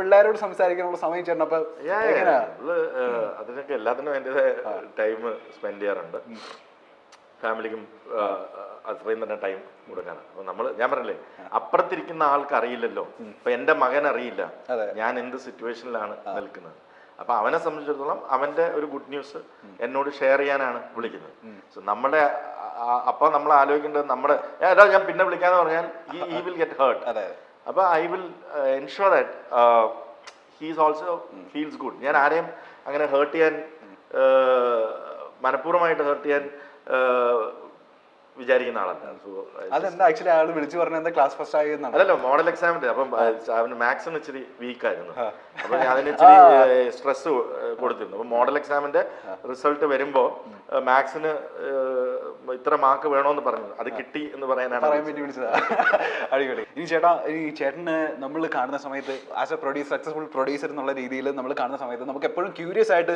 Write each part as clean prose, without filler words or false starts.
പിള്ളേരോട് സംസാരിക്കാനുള്ള സമയം ചേർന്നപ്പോ അതിനൊക്കെ എല്ലാത്തിനും അതിൻ്റെതായ ടൈം സ്പെൻഡ് ചെയ്യാറുണ്ട്. ഫാമിലിക്കും അത്രയും തന്നെ ടൈം കൊടുക്കാനാണ്. അപ്പൊ ഞാൻ പറഞ്ഞില്ലേ, അപ്പുറത്തിരിക്കുന്ന ആൾക്ക് അറിയില്ലല്ലോ. ഇപ്പൊ എന്റെ മകൻ അറിയില്ല ഞാൻ എന്ത് സിറ്റുവേഷനിലാണ് നിൽക്കുന്നത്. അപ്പൊ അവനെ സംബന്ധിച്ചിടത്തോളം അവന്റെ ഒരു ഗുഡ് ന്യൂസ് എന്നോട് ഷെയർ ചെയ്യാനാണ് വിളിക്കുന്നത്. സോ നമ്മുടെ അപ്പൊ നമ്മൾ ആലോചിക്കേണ്ടത് നമ്മുടെ ഞാൻ പിന്നെ വിളിക്കാന്ന് പറഞ്ഞാൽ he will get hurt. അപ്പൊ I will ensure that he's also feels good. ഞാൻ ആരെയും അങ്ങനെ ഹേർട്ട് ചെയ്യാൻ മനഃപൂർവ്വമായിട്ട് ഹേർട്ട് ചെയ്യാൻ വിചാരിക്കുന്ന ആളല്ല. അതെന്താ ആക്ച്വലി ആള് വിളിച്ചു പറഞ്ഞത് ക്ലാസ് ഫസ്റ്റ് ആയി അതല്ലോ മോഡൽ എക്സാമിന്റെ. അപ്പം അവന് മാത്സിന് ഇച്ചിരി വീക്കായിരുന്നു. അപ്പൊ അതിന് ഇച്ചിരി സ്ട്രെസ് കൊടുത്തിരുന്നു. അപ്പൊ മോഡൽ എക്സാമിന്റെ റിസൾട്ട് വരുമ്പോ മാത്സിന് ഇത്ര മാർക്ക് വേണോന്ന് പറഞ്ഞു. അത് കിട്ടി എന്ന് പറയാനാണ് പറയാൻ വേണ്ടി വിളിച്ചതാ. അടിപൊളി. ഇനി ചേട്ടന് നമ്മൾ കാണുന്ന സമയത്ത് as A producer, successful producer എന്നുള്ള രീതിയിൽ നമ്മൾ കാണുന്ന സമയത്ത് നമുക്ക് എപ്പോഴും ക്യൂരിയസ് ആയിട്ട്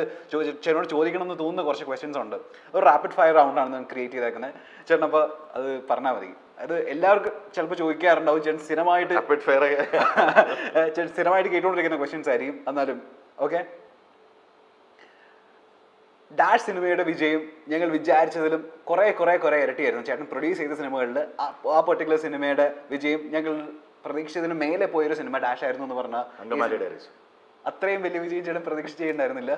ചേട്ടനോട് ചോദിക്കണം എന്ന് തോന്നുന്ന കുറച്ച് ക്വസ്റ്റ്യൻസ് ഉണ്ട്. ഒരു റാപ്പിഡ് ഫയർ റൗണ്ട് ആണ് ക്രിയേറ്റ് ചെയ്തേക്കുന്നത്. ചേട്ടൻ അപ്പോൾ അത് പറഞ്ഞാൽ മതി. അത് എല്ലാവർക്കും ചിലപ്പോൾ ചോദിക്കാറുണ്ടാവും. ചേട്ടൻ സ്ഥിരമായിട്ട് സ്ഥിരമായിട്ട് കേട്ടുകൊണ്ടിരിക്കുന്ന ക്വസ്റ്റ്യൻസ് ആയിരിക്കും. എന്നാലും ഓക്കെ. ഡാഷ് സിനിമയുടെ വിജയം ഞങ്ങൾ വിചാരിച്ചതിലും കുറെ ഇരട്ടിയായിരുന്നു. ചേട്ടൻ പ്രൊഡ്യൂസ് ചെയ്ത സിനിമകളിൽ ആ പെർട്ടിക്കുലർ സിനിമയുടെ വിജയം ഞങ്ങൾ പ്രതീക്ഷിച്ചതിന് മേലെ പോയൊരു സിനിമ ഡാഷ് ആയിരുന്നു എന്ന് പറഞ്ഞാൽ അത്രയും വലിയ വിജയം ചേട്ടൻ പ്രതീക്ഷ ചെയ്യണ്ടായിരുന്നില്ല.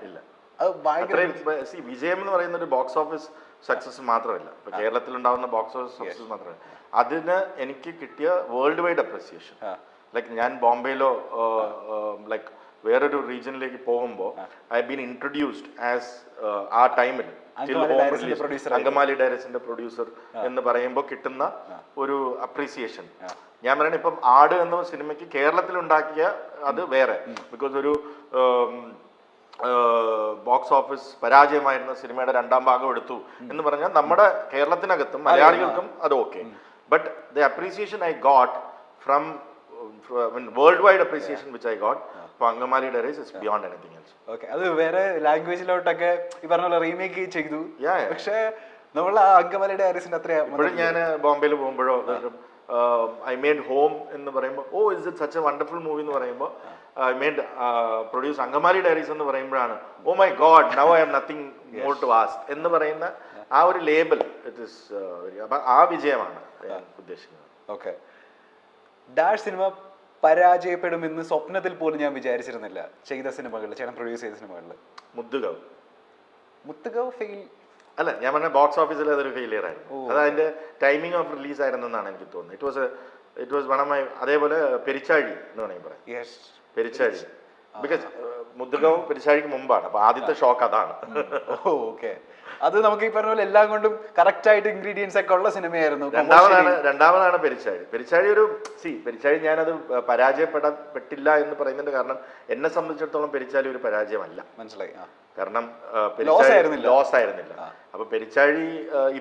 ഇല്ല, അത് ഭയങ്കര വിജയം എന്ന് പറയുന്ന ഒരു ബോക്സ് ഓഫീസ് സക്സസ് മാത്രമല്ല. ഇപ്പൊ കേരളത്തിൽ ഉണ്ടാവുന്ന ബോക്സ് ഓഫീസ് സക്സസ് മാത്രമല്ല, അതിന് എനിക്ക് കിട്ടിയ വേൾഡ് വൈഡ് അപ്രിസിയേഷൻ. ലൈക്ക് ഞാൻ ബോംബെയിലോ ലൈക്ക് വേറൊരു റീജിയനിലേക്ക് പോകുമ്പോൾ ഐ ബീൻ ഇൻട്രൊഡ്യൂസ്ഡ് ആസ് ആ ടൈമിൽ അങ്കമാലി ഡയറക്ടറിന്റെ പ്രൊഡ്യൂസർ എന്ന് പറയുമ്പോൾ കിട്ടുന്ന ഒരു അപ്രീസിയേഷൻ. ഞാൻ പറയണ ഇപ്പം ആട് എന്ന സിനിമയ്ക്ക് കേരളത്തിൽ ഉണ്ടാക്കിയ അത് വേറെ. ബിക്കോസ് ഒരു ബോക്സ് ഓഫീസ് പരാജയമായിരുന്ന സിനിമയുടെ രണ്ടാം ഭാഗം എടുത്തു എന്ന് പറഞ്ഞാൽ നമ്മുടെ കേരളത്തിനകത്തും മലയാളികൾക്കും അത് okay. But the appreciation I got from world wide appreciation which I got for Angamali Diaries is beyond anything else. Okay, അത് വേറെ ലാംഗ്വേജിലോട്ടൊക്കെ ഈ പറഞ്ഞ പോലെ റീമേക്ക് ചെയ്തു. പക്ഷേ നമ്മൾ അങ്കമാലി ഡയറീസിന്റെ അത്രയും ഇപ്പോഴും ഞാൻ ബോംബെയിൽ പോകുമ്പോഴോ ഐ മെയ്ഡ് ഹോം എന്ന് പറയുമ്പോൾ oh is it such a wonderful movie എന്ന് പറയുമ്പോൾ I made produce Angamaly Diaries എന്ന് പറയുമ്പോഴാണ് oh my god now I have nothing more to ask എന്ന് പറയുന്ന ആ ഒരു ലേബൽ ഇറ്റ് ഇസ്. അപ്പം ആ വിജയമാണ് ഞാൻ ഉദ്ദേശിക്കുന്നത്. ഓക്കെ. ഡാഷ് സിനിമ പരാജയപ്പെടുമെന്ന് സ്വപ്നത്തിൽ പോലും ഞാൻ വിചാരിച്ചിരുന്നില്ല. ചെയ്ത സിനിമകളിൽ, ചേട്ടൻ പ്രൊഡ്യൂസ് ചെയ്ത സിനിമകളിൽ മുത്തുകവ് ഫെയിൽ അല്ല, ഞാൻ പറഞ്ഞ ബോക്സ് ഓഫീസിൽ അതൊരു ഫെയിലിയർ ആയിരുന്നു. അത് അതിന്റെ ടൈമിംഗ് ഓഫ് റിലീസ് ആയിരുന്നെന്നാണ് എനിക്ക് തോന്നുന്നത്. It was one of my. അതേപോലെ പെരിച്ചാഴി എന്ന് വേണമെങ്കിൽ പറയാം. പെരിച്ചാഴി ബിക്കോസ് മുത്തുകവ് പെരിച്ചാഴിക്ക് മുമ്പാണ്. അപ്പൊ ആദ്യത്തെ ഷോക്ക് അതാണ്. ഓക്കെ. അത് നമുക്ക് ഈ പറഞ്ഞ പോലെ എല്ലാം കൊണ്ടും കറക്റ്റ് ആയിട്ട് ഇൻഗ്രീഡിയൻസ് ഒക്കെ ഉള്ള സിനിമയായിരുന്നു. രണ്ടാമതാണ് പെരിച്ചാഴി. പെരിച്ചാഴി ഒരു പെരിച്ചാഴി ഞാനത് പരാജയപ്പെട്ടില്ല എന്ന് പറയുന്നതിന്റെ കാരണം എന്നെ സംബന്ധിച്ചിടത്തോളം പെരിച്ചാഴി ഒരു പരാജയമല്ല. മനസ്സിലായി. കാരണം ലോസ് ആയിരുന്നില്ല. അപ്പൊ പെരിച്ചാഴി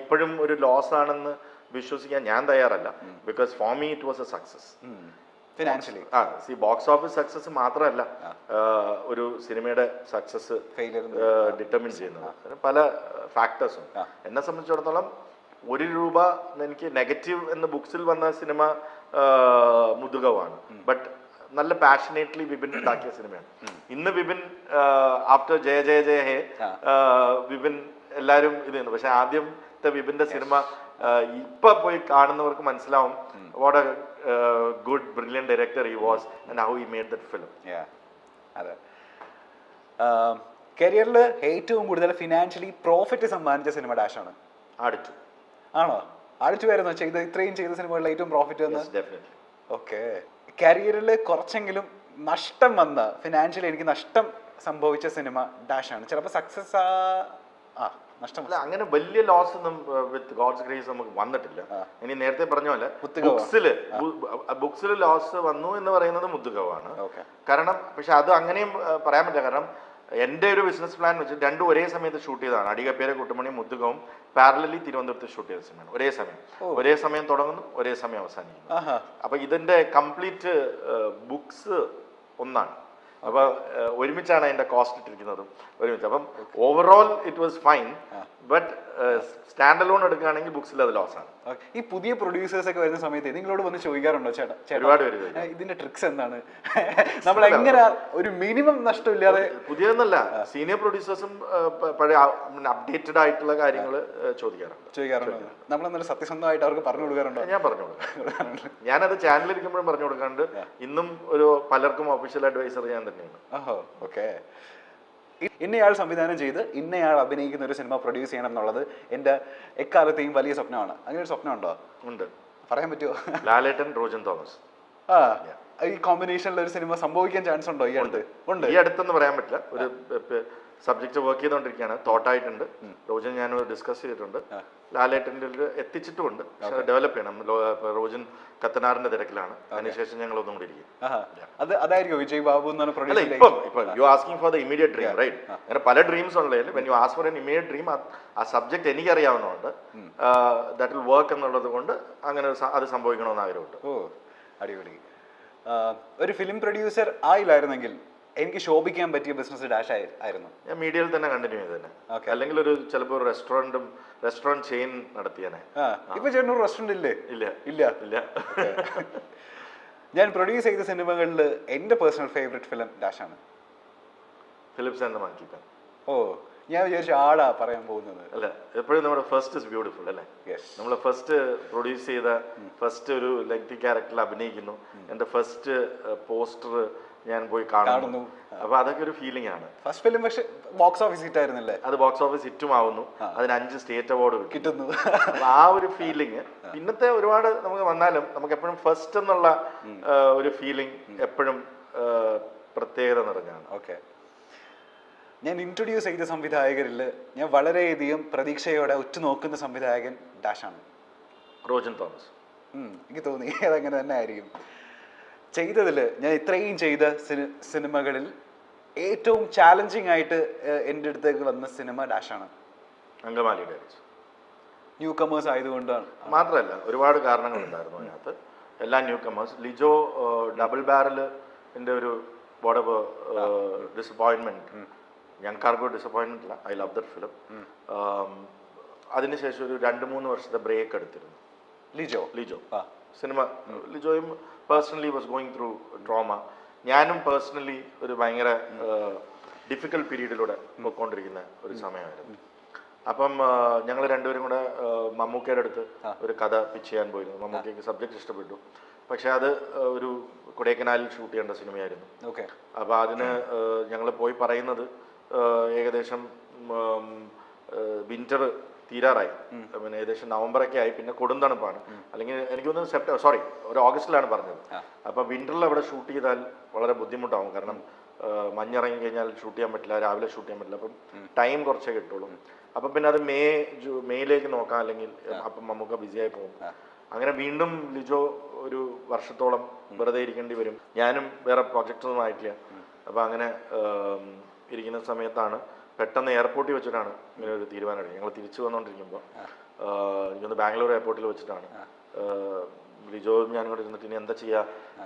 ഇപ്പോഴും ഒരു ലോസ് ആണെന്ന് വിശ്വസിക്കാൻ ഞാൻ തയ്യാറല്ല. Because for me it was A success financially. Box office success മാത്രമല്ല ഒരു സിനിമയുടെ സക്സസ് ഡിറ്റർമിൻ ചെയ്യുന്നത് പല ഫാക്ടേഴ്സും. എന്നെ സംബന്ധിച്ചിടത്തോളം ₹1 എനിക്ക് നെഗറ്റീവ് എന്ന് ബുക്സിൽ വന്ന സിനിമ മുതുകവാണ്. ബട്ട് നല്ല പാഷനേറ്റ്ലി വിപിൻ ഉണ്ടാക്കിയ സിനിമയാണ്. ഇന്ന് വിപിൻ ആഫ്റ്റർ ജയ ജയ ജയ ഹേ വിപിൻ എല്ലാവരും ഇത് ചെയ്യുന്നു. പക്ഷെ ആദ്യത്തെ വിപിന്റെ സിനിമ ഇപ്പൊ പോയി കാണുന്നവർക്ക് മനസ്സിലാവും what A good brilliant director he was and how he made that film. അതെ. കരിയറിൽ ഏറ്റവും കൂടുതൽ ഫിനാൻഷ്യലി പ്രോഫിറ്റ് സമ്മാനിച്ച സിനിമ ഡാഷ് ആണ്. ആടിച്ചു ആണോ? ആടിച്ചു ആയിരുന്നോ ഇത്രയും ചെയ്ത സിനിമകളിൽ ഏറ്റവും പ്രോഫിറ്റ് വന്ന? ഓക്കെ. കരിയറിൽ കുറച്ചെങ്കിലും നഷ്ടം വന്ന, ഫിനാൻഷ്യലി എനിക്ക് നഷ്ടം സംഭവിച്ച സിനിമ ഡാഷ് ആണ്. ചിലപ്പോൾ സക്സസ് നഷ്ടമല്ല, അങ്ങനെ വലിയ ലോസ് ഒന്നും വിത്ത് ഗോഡ്സ് ഗ്രേസ് നമുക്ക് വന്നിട്ടില്ല. ഇനി നേരത്തെ പറഞ്ഞ പോലെ ബുക്സിൽ ലോസ് വന്നു എന്ന് പറയുന്നത് മുത്തുകവാണ്. കാരണം പക്ഷെ അത് അങ്ങനെയും പറയാൻ പറ്റില്ല. കാരണം എൻ്റെ ഒരു ബിസിനസ് പ്ലാൻ വെച്ച് രണ്ടും ഒരേ സമയത്ത് ഷൂട്ട് ചെയ്തതാണ്. അടികപ്പേര കുട്ടുമണി മുത്തുകവും പാരലലി തിരുവനന്തപുരത്ത് ഷൂട്ട് ചെയ്ത സിനിമയാണ്. ഒരേ സമയം തുടങ്ങുന്നു, ഒരേ സമയം അവസാനിക്കുന്നു. അപ്പൊ ഇതിന്റെ കംപ്ലീറ്റ് ബുക്സ് ഒന്നാണ്. അപ്പോൾ ഒരുമിച്ചാണ് അതിൻ്റെ കോസ്റ്റ് ഇട്ടിരിക്കുന്നതും ഒരുമിച്ച്. അപ്പം overall it was fine, but stand alone എടുക്കുകയാണെങ്കിൽ ബുക്സിൽ അത് ലോസാണ്. ഈ പുതിയ പ്രൊഡ്യൂസേഴ്സ് ഒക്കെ വരുന്ന സമയത്ത് നിങ്ങളോട് വന്ന് ചോദിക്കാറുണ്ടോ ചേട്ടാ ഒരുപാട് പേര് ചോദിക്കും, ഇതിന്റെ ട്രിക്സ് എന്താണ്, നമ്മൾ എങ്ങനെ ഒരു മിനിമം നഷ്ടമില്ലാതെ? പുതിയതെന്നല്ല, സീനിയർ പ്രൊഡ്യൂസേഴ്സും പഴയ അപ്ഡേറ്റഡ് ആയിട്ടുള്ള കാര്യങ്ങൾ ചോദിക്കാറുണ്ട്. നമ്മളെന്നാലും സത്യസന്ധമായിട്ട് അവർക്ക് പറഞ്ഞു കൊടുക്കാറുണ്ടോ? ഞാൻ പറഞ്ഞു കൊടുക്കാറുണ്ട്. ഞാനത് ചാനലിരിക്കുമ്പോഴും പറഞ്ഞു കൊടുക്കാറുണ്ട്. ഇന്നും ഒരു പലർക്കും ഒഫീഷ്യൽ അഡ്വൈസർ ഞാൻ തന്നെയാണ്. ഓക്കെ. ഇന്നയാൾ സംവിധാനം ചെയ്ത് ഇന്നയാൾ അഭിനയിക്കുന്ന ഒരു സിനിമ പ്രൊഡ്യൂസ് ചെയ്യണം എന്നുള്ളത് എൻ്റെ എക്കാലത്തെയും വലിയ സ്വപ്നമാണ്. അങ്ങനെ ഒരു സ്വപ്നം ഉണ്ടോ? ഉണ്ട്. പറയാൻ പറ്റുമോ? ലാലേട്ടൻ, റോജൻ തോമസ്. ഈ കോമ്പിനേഷനിൽ ഒരു സിനിമ സംഭവിക്കാൻ ചാൻസ് ഉണ്ടോ ഈ അടുത്ത്? ഉണ്ട്. ഈ അടുത്തെന്ന് പറയാൻ പറ്റില്ല. ഒരു സബ്ജക്റ്റ് വർക്ക് ചെയ്തുകൊണ്ടിരിക്കുകയാണ്, തോട്ടായിട്ടുണ്ട്. റോജൻ ഞാൻ ഡിസ്കസ് ചെയ്തിട്ടുണ്ട്, ലാലേട്ടൻ്റെ എത്തിച്ചിട്ടുമുണ്ട്. പക്ഷെ ഡെവലപ്പ് ചെയ്യണം. റോജൻ കത്തനാറിന്റെ തിരക്കിലാണ്. അതിനുശേഷം ഞങ്ങൾ ഒന്നും കൂടി ഇരിക്കും. അതായിരിക്കും വിജയ് ബാബു എന്നാണ് producer. You asking for the immediate dream, right? അങ്ങനെ പല ഡ്രീംസ് ഉള്ളതിൽ when you ask for an immediate dream, ആ സബ്ജക്ട് എനിക്കറിയാവുന്നതുകൊണ്ട് ദാറ്റ് വിൽ വർക്ക് എന്നുള്ളത് കൊണ്ട് അങ്ങനെ അത് സംഭവിക്കണമെന്ന് ആഗ്രഹമുണ്ട്. അടിപൊളി. ഒരു ഫിലിം പ്രൊഡ്യൂസർ ആയില്ലായിരുന്നെങ്കിൽ എനിക്ക് ശോഭിക്കാൻ പറ്റിയ ബിസിനസ് ഡാഷ് ആയിരുന്നു. ഞാൻ മീഡിയയിൽ തന്നെ കണ്ടിന്യൂ ചെയ്ത് തന്നെ, അല്ലെങ്കിൽ ഒരു ചിലപ്പോൾ ഒരു റെസ്റ്റോറന്റ് ചെയിൻ നടത്തിയാനെ. ഇപ്പൊ ചേട്ടൻ റെസ്റ്റോറന്റ് ഇല്ലേ? ഇല്ല ഇല്ല ഇല്ല. ഞാൻ പ്രൊഡ്യൂസ് ചെയ്ത സിനിമകളിൽ എന്റെ പേഴ്സണൽ ഫേവറേറ്റ് ഫിലിം ഡാഷ് ആണ്. ഫിലിപ്സ് ആൻഡ് ദ മങ്കി മാൻ. ഞാൻ വിചാരിച്ചു ആടാ പറയാൻ പോകുന്നത്. അല്ല, എപ്പോഴും നമ്മുടെ ഫസ്റ്റ് ഇസ് ബ്യൂട്ടിഫുൾ അല്ലേ? നമ്മൾ ഫസ്റ്റ് പ്രൊഡ്യൂസ് ചെയ്ത ഫസ്റ്റ് ഒരു ലെങ്തി ക്യാരക്ടറിൽ അഭിനയിക്കുന്നു. എൻ്റെ ഫസ്റ്റ് പോസ്റ്റർ ഞാൻ പോയി കാണുന്നു. അപ്പൊ അതൊക്കെ ഒരു ഫീലിംഗ് ആണ്. ഫസ്റ്റ് ഫിലിം പക്ഷെ ബോക്സ് ഓഫീസ് ഹിറ്റ് ആയിരുന്നില്ലേ? അത് ബോക്സ് ഓഫീസ് ഹിറ്റും ആവുന്നു, അതിന് 5 സ്റ്റേറ്റ് അവാർഡ് കിട്ടുന്നു. അപ്പൊ ആ ഒരു ഫീലിംഗ് പിന്നത്തെ ഒരുപാട് നമുക്ക് വന്നാലും നമുക്ക് എപ്പോഴും ഫസ്റ്റ് എന്നുള്ള ഒരു ഫീലിംഗ് എപ്പോഴും പ്രത്യേകത നിറഞ്ഞാണ്. ഓക്കെ. ഞാൻ ഇൻട്രൊഡ്യൂസ് ചെയ്ത സംവിധായകരിൽ ഞാൻ വളരെയധികം പ്രതീക്ഷയോടെ ഉറ്റുനോക്കുന്ന സംവിധായകൻ ഡാഷാണ്. റോജൻ തോമസ്. എനിക്ക് തോന്നി അതങ്ങനെ തന്നെ ആയിരിക്കും. ചെയ്തതിൽ ഞാൻ ഇത്രയും ചെയ്ത സിനിമകളിൽ ഏറ്റവും ചാലഞ്ചിങ് ആയിട്ട് എൻ്റെ അടുത്തേക്ക് വന്ന സിനിമ ഡാഷാണ്. അങ്കമാലി ഡയറീസ്. ന്യൂ കമേഴ്സ് ആയതുകൊണ്ടാണ് മാത്രമല്ല, ഒരുപാട് കാരണങ്ങളുണ്ടായിരുന്നു അതിനകത്ത്. എല്ലാ ന്യൂ കമേഴ്സ്. ലിജോ ഡബിൾ ബാരലിൻ്റെ ഒരു വോട്ടവർ ഡിസപ്പോയിൻമെൻറ്റ്, ഞങ്ങൾക്കാർക്കും ഡിസപ്പോയിൻമെൻ്റ് ഇല്ല. I love that film. അതിനുശേഷം ഒരു 2-3 വർഷത്തെ ബ്രേക്ക് എടുത്തിരുന്നു ലിജോ സിനിമ. ലിജോയും personally was going through trauma. ഞാനും പേഴ്സണലി ഒരു ഭയങ്കര ഡിഫിക്കൽട്ട് പീരീഡിലൂടെ പോയിക്കൊണ്ടിരിക്കുന്ന ഒരു സമയമായിരുന്നു. അപ്പം ഞങ്ങൾ രണ്ടുപേരും കൂടെ മമ്മൂക്കയുടെ അടുത്ത് ഒരു കഥ പിച്ച് ചെയ്യാൻ പോയിരുന്നു. മമ്മൂക്കയ്ക്ക് സബ്ജക്റ്റ് ഇഷ്ടപ്പെട്ടു, പക്ഷെ അത് ഒരു കൊടൈക്കനാലിൽ ഷൂട്ട് ചെയ്യേണ്ട സിനിമയായിരുന്നു. അപ്പോൾ അതിന് ഞങ്ങൾ പോയി പറയുന്നത് ഏകദേശം വിന്റർ തീരാറായി, പിന്നെ ഏകദേശം നവംബറൊക്കെ ആയി, പിന്നെ കൊടുന്തണുപ്പാണ്. അല്ലെങ്കിൽ എനിക്കൊന്ന് ഒരു ഓഗസ്റ്റിലാണ് പറഞ്ഞത്. അപ്പോൾ വിന്ററിൽ അവിടെ ഷൂട്ട് ചെയ്താൽ വളരെ ബുദ്ധിമുട്ടാവും, കാരണം മഞ്ഞിറങ്ങി കഴിഞ്ഞാൽ ഷൂട്ട് ചെയ്യാൻ പറ്റില്ല, രാവിലെ ഷൂട്ട് ചെയ്യാൻ പറ്റില്ല. അപ്പം ടൈം കുറച്ചേ കിട്ടുള്ളൂ. അപ്പം പിന്നെ അത് മെയ്യിലേക്ക് നോക്കാം, അല്ലെങ്കിൽ അപ്പം നമുക്ക് ബിസിയായി പോകും. അങ്ങനെ വീണ്ടും ലിജോ ഒരു വർഷത്തോളം വെറുതെ ഇരിക്കേണ്ടി വരും. ഞാനും വേറെ പ്രോജക്റ്റൊന്നും ആയിട്ടില്ല. അപ്പം അങ്ങനെ ഇരിക്കുന്ന സമയത്താണ് പെട്ടെന്ന് എയർപോർട്ടിൽ വെച്ചിട്ടാണ് ഇങ്ങനെ ഒരു തീരുമാനം എടുത്തത്. ഞങ്ങൾ തിരിച്ചു വന്നുകൊണ്ടിരിക്കുമ്പോൾ എനിക്കൊന്ന് ബാംഗ്ലൂർ എയർപോർട്ടിൽ വെച്ചിട്ടാണ് ലിജോ ഞാൻ കൂടെ ഇരുന്നിട്ട് ഇനി എന്താ ചെയ്യുക,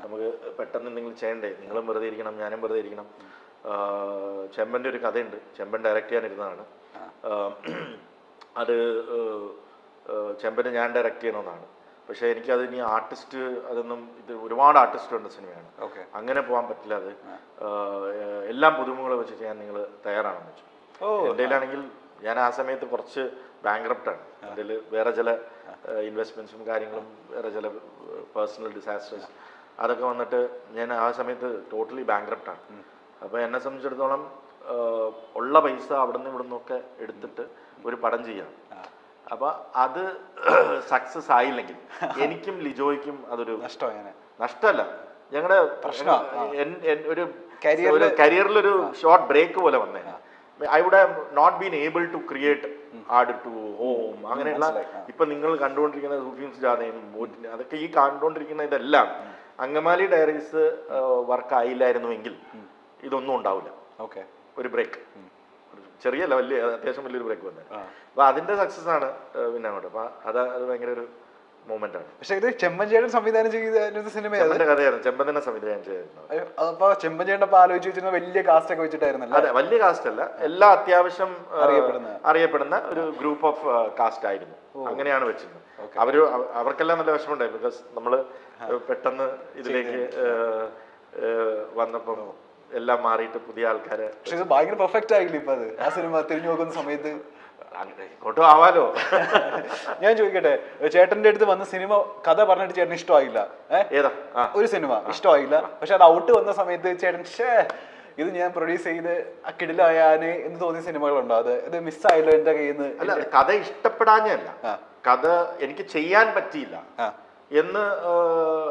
നമുക്ക് പെട്ടെന്ന് എന്തെങ്കിലും ചെയ്യണ്ടേ, നിങ്ങളും വെറുതെ ഇരിക്കണം, ഞാനും വെറുതെ ഇരിക്കണം. ചെമ്പൻ്റെ ഒരു കഥയുണ്ട്, ചെമ്പൻ ഡയറക്റ്റ് ചെയ്യാനിരുന്നതാണ്. അത് ചെമ്പന് ഞാൻ ഡയറക്റ്റ് ചെയ്യണമെന്നാണ്. പക്ഷേ എനിക്കത് ഇനി ആർട്ടിസ്റ്റ് അതൊന്നും, ഇത് ഒരുപാട് ആർട്ടിസ്റ്റ് ഉണ്ട് സിനിമയാണ്, അങ്ങനെ പോകാൻ പറ്റില്ല. അത് എല്ലാം പുതുമുകളെ വെച്ച് ചെയ്യാൻ നിങ്ങൾ തയ്യാറാണെന്ന് വെച്ചു. എൻ്റെ കയ്യിലാണെങ്കിൽ ഞാൻ ആ സമയത്ത് കുറച്ച് ബാങ്ക്രപ്റ്റാണ്. അതിൽ വേറെ ചില ഇൻവെസ്റ്റ്മെൻറ്റ്സും കാര്യങ്ങളും വേറെ ചില പേഴ്സണൽ ഡിസാസ്റ്റേഴ്സ് അതൊക്കെ വന്നിട്ട് ഞാൻ ആ സമയത്ത് ടോട്ടലി ബാങ്ക്രപ്റ്റാണ്. അപ്പോൾ എന്നെ സംബന്ധിച്ചിടത്തോളം ഉള്ള പൈസ അവിടെ നിന്ന് ഇവിടെ നിന്നൊക്കെ എടുത്തിട്ട് ഒരു പടം ചെയ്യാം. അപ്പോൾ അത് സക്സസ് ആയില്ലെങ്കിൽ എനിക്കും ലിജോയ്ക്കും അതൊരു നഷ്ടമല്ല, ഞങ്ങളുടെ ഒരു കരിയറിലൊരു ഷോർട്ട് ബ്രേക്ക് പോലെ വന്നേ. I would have not been able to create art to home, അങ്ങനെയുള്ള ഇപ്പൊ നിങ്ങൾ കണ്ടുകൊണ്ടിരിക്കുന്ന സൂഫീൻസ് ജാഥയും അതൊക്കെ ഈ കണ്ടുകൊണ്ടിരിക്കുന്ന ഇതെല്ലാം അങ്കമാലി ഡയറീസ് വർക്ക് ആയില്ലായിരുന്നുവെങ്കിൽ ഇതൊന്നും ഉണ്ടാവില്ല. ഒരു ബ്രേക്ക്, ചെറിയല്ല, അത്യാവശ്യം വലിയൊരു ബ്രേക്ക് വന്നത്. അപ്പൊ അതിന്റെ സക്സസ് ആണ് പിന്നെ അങ്ങോട്ട്. അപ്പൊ അത് ഭയങ്കര ഒരു മൂമെന്റ് ആണ്. പക്ഷെ ഇത് ചെമ്പൻചേട്ടൻ സംവിധാനം ചെയ്ത സിനിമയാണ്. ചെമ്പന്റെ കഥയായിരുന്നു, ചെമ്പൻ തന്നെ സംവിധാനം ചെയ്തിരുന്നത്. അപ്പൊ ചെമ്പൻചേട്ടൻ അപ്പൊ ആലോചിച്ച് വെച്ചിരുന്ന വലിയ കാസ്റ്റ് ഒക്കെ വെച്ചിട്ടായിരുന്നല്ലോ. അതെ, വലിയ കാസ്റ്റ് അല്ല, എല്ലാ അത്യാവശ്യം അറിയപ്പെടുന്ന ഒരു ഗ്രൂപ്പ് ഓഫ് കാസ്റ്റ് ആയിരുന്നു. അങ്ങനെയാണ് വെച്ചിരുന്നത്. അവർക്കെല്ലാം നല്ല വിഷമമുണ്ടായി. ബിക്കോസ് നമ്മള് പെട്ടെന്ന് ഇതിലേക്ക് വന്നപ്പം എല്ലാം മാറിയിട്ട് പുതിയ ആൾക്കാരെ. പക്ഷെ ഇത് ഭയങ്കര പെർഫെക്റ്റ് ആയില്ല ഇപ്പൊ അത്, ആ സിനിമ തിരിഞ്ഞു നോക്കുന്ന സമയത്ത്. ഇങ്ങോട്ടും ആവാലോ. ഞാൻ ചോദിക്കട്ടെ, ചേട്ടന്റെ അടുത്ത് വന്ന സിനിമ കഥ പറഞ്ഞിട്ട് ചേട്ടന് ഇഷ്ടമായില്ല? ഏതാ ഒരു സിനിമ ഇഷ്ടമായില്ല, പക്ഷെ അത് ഔട്ട് വന്ന സമയത്ത് ചേട്ടൻ ഇത് ഞാൻ പ്രൊഡ്യൂസ് ചെയ്ത് ആ കിടിലായാന് എന്ന് തോന്നിയ സിനിമകളുണ്ടോ? ഇത് മിസ്സായല്ലോ എന്റെ കയ്യിൽ നിന്ന്? അല്ല, കഥ ഇഷ്ടപ്പെടാഞ്ഞല്ല, കഥ എനിക്ക് ചെയ്യാൻ പറ്റിയില്ല എന്ന്.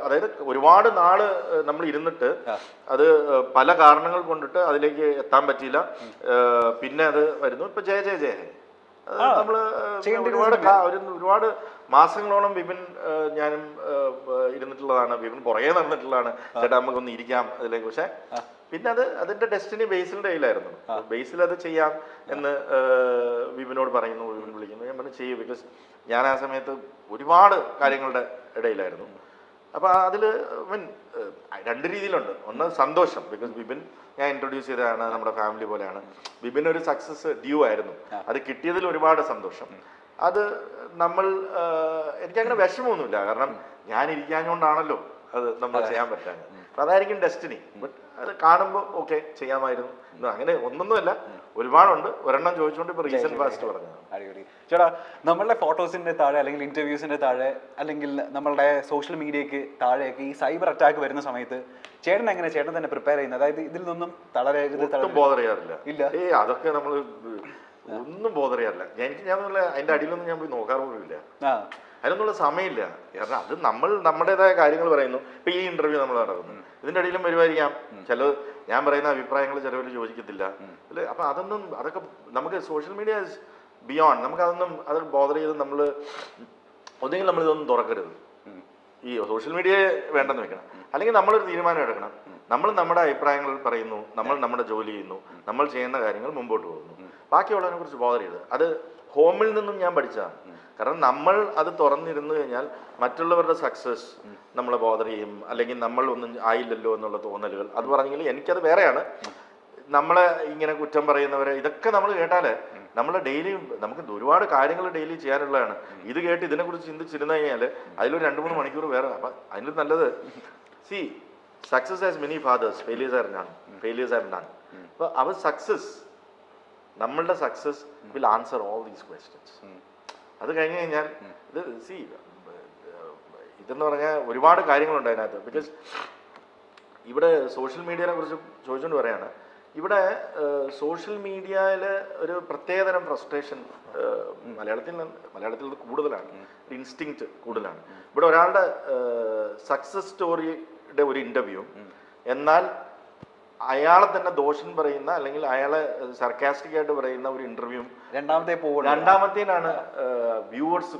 അതായത് ഒരുപാട് നാള് നമ്മൾ ഇരുന്നിട്ട് അത് പല കാരണങ്ങൾ കൊണ്ടിട്ട് അതിലേക്ക് എത്താൻ പറ്റിയില്ല. പിന്നെ അത് വരുന്നു. ഇപ്പൊ ജയ ജയ ജയ നമ്മള് ഒരുപാട് മാസങ്ങളോളം വിപിൻ ഞാനും ഇരുന്നിട്ടുള്ളതാണ്. വിപിൻ പുറകെ നടന്നിട്ടുള്ളതാണ്, ചേട്ടാ നമുക്കൊന്ന് ഇരിക്കാം അതിലേക്ക്. പക്ഷെ പിന്നെ അതിന്റെ ഡെസ്റ്റിനി ബേസിലിന്റെ കയ്യിലായിരുന്നു. ബേസിൽ അത് ചെയ്യാം എന്ന് വിപിനോട് പറയുന്നു, വിപിൻ വിളിക്കുന്നു, ഞാൻ പറഞ്ഞു ചെയ്യും. ബിക്കോസ് ഞാൻ ആ സമയത്ത് ഒരുപാട് കാര്യങ്ങളുടെ ഇടയിലായിരുന്നു. അപ്പൊ അതില് രണ്ട് രീതിയിലുണ്ട്. ഒന്ന് സന്തോഷം, ബിക്കോസ് വിപിൻ ഞാൻ ഇൻട്രൊഡ്യൂസ് ചെയ്തതാണ്, നമ്മുടെ ഫാമിലി പോലെയാണ്. വിപിൻ ഒരു സക്സസ് ഡ്യൂ ആയിരുന്നു, അത് കിട്ടിയതിൽ ഒരുപാട് സന്തോഷം. അത് എനിക്കങ്ങനെ വിഷമമൊന്നുമില്ല, കാരണം ഞാൻ ഇരിക്കാഞ്ഞോണ്ടാണല്ലോ അത് നമ്മൾ ചെയ്യാൻ പറ്റാൻ. അപ്പൊ അതായിരിക്കും ഡെസ്റ്റിനി. ബട്ട് അത് കാണുമ്പോൾ ഓക്കെ ചെയ്യാമായിരുന്നു. അങ്ങനെ ഒന്നൊന്നുമല്ല, ഒരുപാടുണ്ട്. ഒരെണ്ണം ചോദിച്ചുകൊണ്ട് ഇപ്പൊ റീസെന്റ് പാസ്റ്റ് പറഞ്ഞു. അടിപൊളി ചേട്ടാ. നമ്മളുടെ ഫോട്ടോസിന്റെ താഴെ അല്ലെങ്കിൽ ഇന്റർവ്യൂസിന്റെ താഴെ അല്ലെങ്കിൽ നമ്മളുടെ സോഷ്യൽ മീഡിയക്ക് താഴെയൊക്കെ ഈ സൈബർ അറ്റാക്ക് വരുന്ന സമയത്ത് ചേട്ടൻ എങ്ങനെ ചേട്ടൻ തന്നെ പ്രിപ്പയർ ചെയ്യുന്നത്? അതായത് ഇതിൽ നിന്നും ബോധർ ചെയ്യാറില്ല. ഇല്ല, അതൊക്കെ നമ്മൾ ഒന്നും ബോധർ ചെയ്യാറില്ല. ഞാൻ അതിന്റെ അടിയിലൊന്നും ഞാൻ പോയി നോക്കാറ് പോലും ഇല്ല. അതിനൊന്നുള്ള സമയമില്ല. കാരണം അത് നമ്മൾ നമ്മുടേതായ കാര്യങ്ങൾ പറയുന്നു. ഇപ്പൊ ഈ ഇന്റർവ്യൂ നമ്മൾ നടക്കുന്നു, ഇതിന്റെ അടിയിലും വരുമായിരിക്കാം ചില ഞാൻ പറയുന്ന അഭിപ്രായങ്ങൾ ചിലവർ യോജിക്കത്തില്ല അല്ലെ. അപ്പൊ അതൊക്കെ നമുക്ക് സോഷ്യൽ മീഡിയ ബിയോണ്ട്, അത് ബോധർ ചെയ്ത് നമ്മൾ ഒന്നെങ്കിൽ നമ്മൾ ഇതൊന്നും തുറക്കരുത്. ഈ സോഷ്യൽ മീഡിയയെ വേണ്ടെന്ന് വെക്കണം. അല്ലെങ്കിൽ നമ്മളൊരു തീരുമാനം എടുക്കണം. നമ്മൾ നമ്മുടെ അഭിപ്രായങ്ങൾ പറയുന്നു, നമ്മൾ നമ്മുടെ ജോലി ചെയ്യുന്നു, നമ്മൾ ചെയ്യുന്ന കാര്യങ്ങൾ മുമ്പോട്ട് പോകുന്നു. ബാക്കിയുള്ളതിനെ കുറിച്ച് ബോധർ ചെയ്ത് അത് ഹോമിൽ നിന്നും ഞാൻ പഠിച്ചതാണ്. കാരണം നമ്മൾ അത് തുറന്നിരുന്നു കഴിഞ്ഞാൽ മറ്റുള്ളവരുടെ സക്സസ് നമ്മളെ ബോധർ ചെയ്യും, അല്ലെങ്കിൽ നമ്മൾ ഒന്നും ആയില്ലല്ലോ എന്നുള്ള തോന്നലുകൾ. അത് പറഞ്ഞെങ്കിൽ എനിക്കത് വേറെയാണ്. നമ്മളെ ഇങ്ങനെ കുറ്റം പറയുന്നവരെ ഇതൊക്കെ നമ്മൾ കേട്ടാല് നമ്മളെ ഡെയിലി നമുക്ക് ഒരുപാട് കാര്യങ്ങൾ ഡെയിലി ചെയ്യാനുള്ളതാണ്. ഇത് കേട്ട് ഇതിനെക്കുറിച്ച് ചിന്തിച്ചിരുന്നു കഴിഞ്ഞാൽ അതിലൊരു 2-3 മണിക്കൂർ വേറെ. അപ്പം അതിന് നല്ലത് success has many fathers, failures are none. അപ്പോൾ അവർ സക്സസ്, നമ്മളുടെ success will answer all these questions. അത് കഴിഞ്ഞ് കഴിഞ്ഞാൽ ഇതെന്ന് പറഞ്ഞാൽ ഒരുപാട് കാര്യങ്ങളുണ്ട് അതിനകത്ത്. ബിക്കോസ് ഇവിടെ സോഷ്യൽ മീഡിയനെ കുറിച്ച് ചോദിച്ചുകൊണ്ട് പറയാണ്, ഇവിടെ സോഷ്യൽ മീഡിയയിൽ ഒരു പ്രത്യേകതരം ഫ്രസ്ട്രേഷൻ മലയാളത്തിൽ കൂടുതലാണ്, ഇൻസ്റ്റിങ്ക്റ്റ് കൂടുതലാണ്. ഇവിടെ ഒരാളുടെ സക്സസ് സ്റ്റോറിയുടെ ഒരു ഇന്റർവ്യൂ, എന്നാൽ അയാളെ തന്നെ ദോഷം പറയുന്ന അല്ലെങ്കിൽ അയാളെ സർക്കാസ്റ്റിക് ആയിട്ട് പറയുന്ന ഒരു ഇന്റർവ്യൂ രണ്ടാമത്തേനാണ് വ്യൂവേഴ്സ്.